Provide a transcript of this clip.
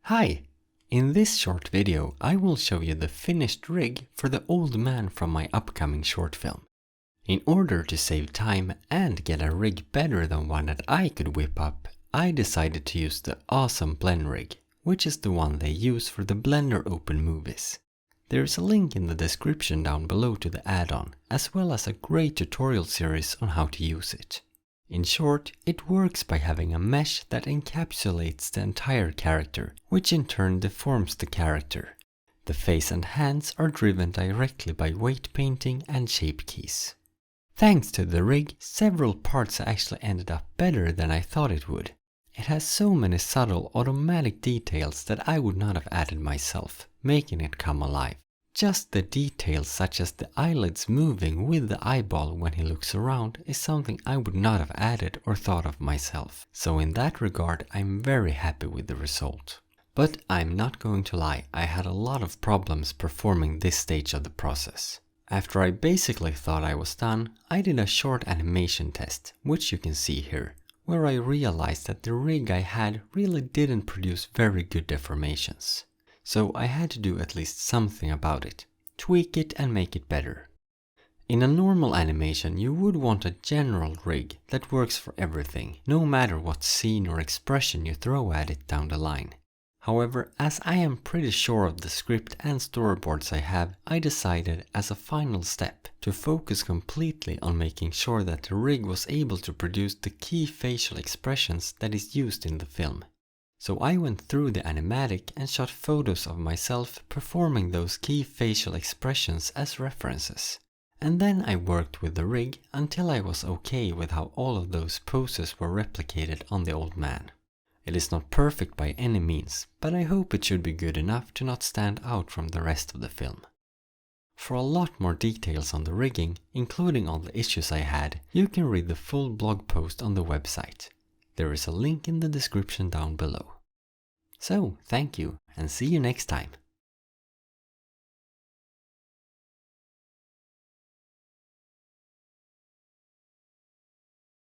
Hi! In this short video I will show you the finished rig for the old man from my upcoming short film. In order to save time and get a rig better than one that I could whip up, I decided to use the awesome Blend rig, which is the one they use for the Blender Open movies. There is a link in the description down below to the add-on, as well as a great tutorial series on how to use it. In short, it works by having a mesh that encapsulates the entire character, which in turn deforms the character. The face and hands are driven directly by weight painting and shape keys. Thanks to the rig, several parts actually ended up better than I thought it would. It has so many subtle automatic details that I would not have added myself, making it come alive. Just the details such as the eyelids moving with the eyeball when he looks around is something I would not have added or thought of myself. So in that regard I'm very happy with the result. But I'm not going to lie, I had a lot of problems performing this stage of the process. After I basically thought I was done, I did a short animation test, which you can see here, where I realized that the rig I had really didn't produce very good deformations. So I had to do at least something about it, tweak it and make it better. In a normal animation you would want a general rig that works for everything, no matter what scene or expression you throw at it down the line. However, as I am pretty sure of the script and storyboards I have, I decided as a final step to focus completely on making sure that the rig was able to produce the key facial expressions that is used in the film. So I went through the animatic and shot photos of myself performing those key facial expressions as references. And then I worked with the rig until I was okay with how all of those poses were replicated on the old man. It is not perfect by any means, but I hope it should be good enough to not stand out from the rest of the film. For a lot more details on the rigging, including all the issues I had, you can read the full blog post on the website. There is a link in the description down below. So, thank you and see you next time.